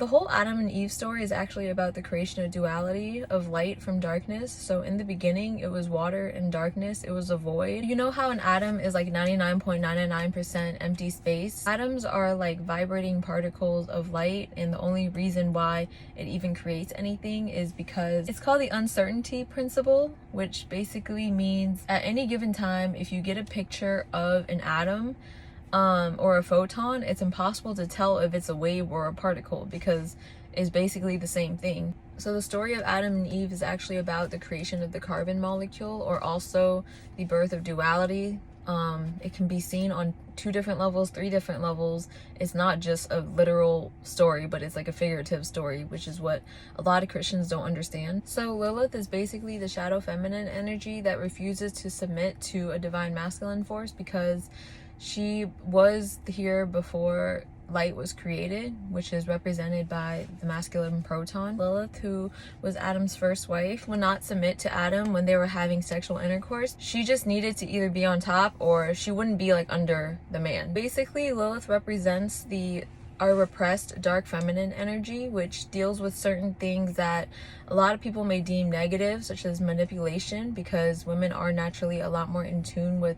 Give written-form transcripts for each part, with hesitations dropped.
The whole Adam and Eve story is actually about the creation of duality, of light from darkness. So in the beginning, it was water and darkness. It was a void. You know how an atom is like 99.999% empty space? Atoms are like vibrating particles of light, and the only reason why it even creates anything is because it's called the uncertainty principle, which basically means at any given time, if you get a picture of an atom, or a photon, it's impossible to tell if it's a wave or a particle because it's basically the same thing. So the story of Adam and Eve is actually about the creation of the carbon molecule, or also the birth of duality. It can be seen on 2 different levels, 3 different levels. It's not just a literal story, but it's like a figurative story, which is what a lot of Christians don't understand. So Lilith is basically the shadow feminine energy that refuses to submit to a divine masculine force because she was here before light was created, which is represented by the masculine proton. Lilith, who was Adam's first wife, would not submit to Adam when they were having sexual intercourse. She just needed to either be on top or she wouldn't be like under the man. Basically, Lilith represents our repressed dark feminine energy, which deals with certain things that a lot of people may deem negative, such as manipulation, because women are naturally a lot more in tune with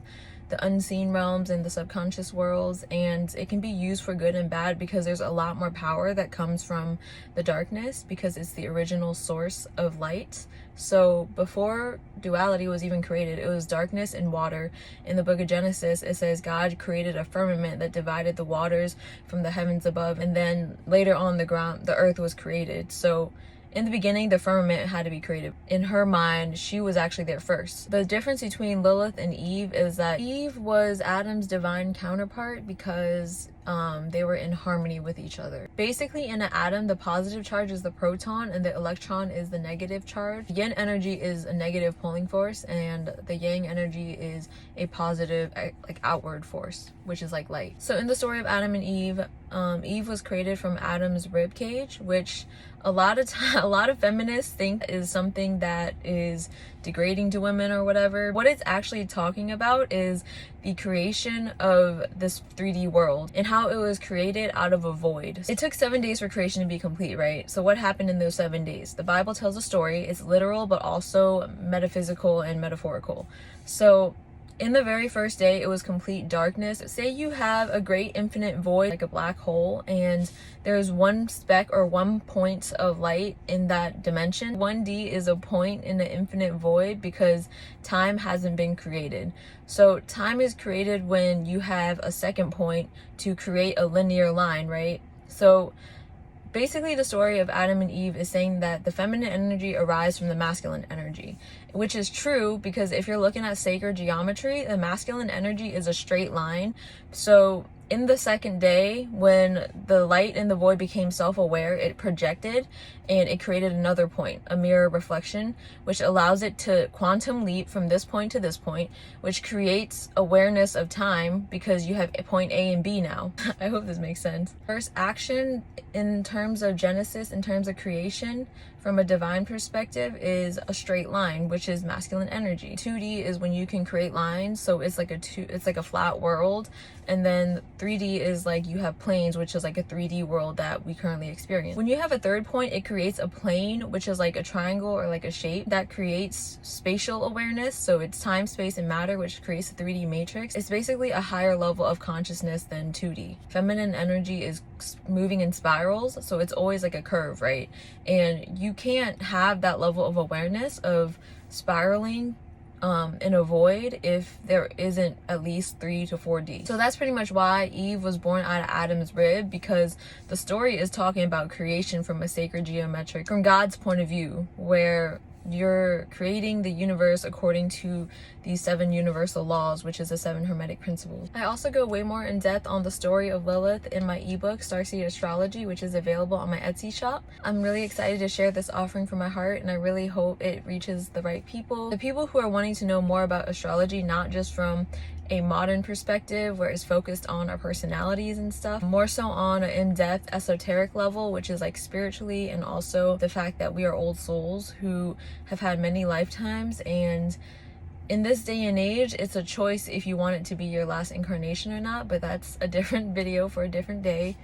the unseen realms and the subconscious worlds, and it can be used for good and bad because there's a lot more power that comes from the darkness because it's the original source of light. So before duality was even created, it was darkness and water. In the book of Genesis, it says God created a firmament that divided the waters from the heavens above, and then later on the earth was created. So in the beginning, the firmament had to be created. In her mind, she was actually there first. The difference between Lilith and Eve is that Eve was Adam's divine counterpart because they were in harmony with each other. Basically, in an atom, the positive charge is the proton and the electron is the negative charge. Yin energy is a negative pulling force, and the yang energy is a positive, like, outward force, which is like light. So in the story of Adam and Eve, Eve was created from Adam's rib cage, which a lot of feminists think is something that is degrading to women or whatever. What it's actually talking about is the creation of this 3D world and how it was created out of a void. It took 7 days for creation to be complete, right? So what happened in those 7 days? The Bible tells a story. It's literal, but also metaphysical and metaphorical. So in the very first day, it was complete darkness. Say you have a great infinite void, like a black hole, and there's one speck or one point of light in that dimension. 1D is a point in the infinite void because time hasn't been created. So time is created when you have a second point to create a linear line, right? So basically, the story of Adam and Eve is saying that the feminine energy arises from the masculine energy, which is true because if you're looking at sacred geometry, the masculine energy is a straight line. So in the second day, when the light in the void became self-aware, it projected and it created another point, a mirror reflection, which allows it to quantum leap from this point to this point, which creates awareness of time because you have point A and B now. I hope this makes sense. First action in terms of Genesis, in terms of creation, from a divine perspective, is a straight line, which is masculine energy. 2D is when you can create lines, so it's like a flat world, and then 3D is like you have planes, which is like a 3D world that we currently experience. When you have a third point, it creates a plane, which is like a triangle or like a shape that creates spatial awareness. So it's time, space, and matter, which creates a 3D matrix. It's basically a higher level of consciousness than 2D. Feminine energy is moving in spirals, so it's always like a curve, right? And you can't have that level of awareness of spiraling in a void if there isn't at least 3 to 4D. So that's pretty much why Eve was born out of Adam's rib, because the story is talking about creation from a sacred geometric, from God's point of view, where you're creating the universe according to these 7 universal laws, which is the 7 hermetic principles. I also go way more in depth on the story of Lilith in my ebook, Starseed Astrology, which is available on my Etsy shop. I'm really excited to share this offering from my heart, and I really hope it reaches the right people. The people who are wanting to know more about astrology, not just from a modern perspective where it's focused on our personalities and stuff, more so on an in-depth esoteric level, which is like spiritually, and also the fact that we are old souls who have had many lifetimes, and in this day and age, it's a choice if you want it to be your last incarnation or not, but that's a different video for a different day.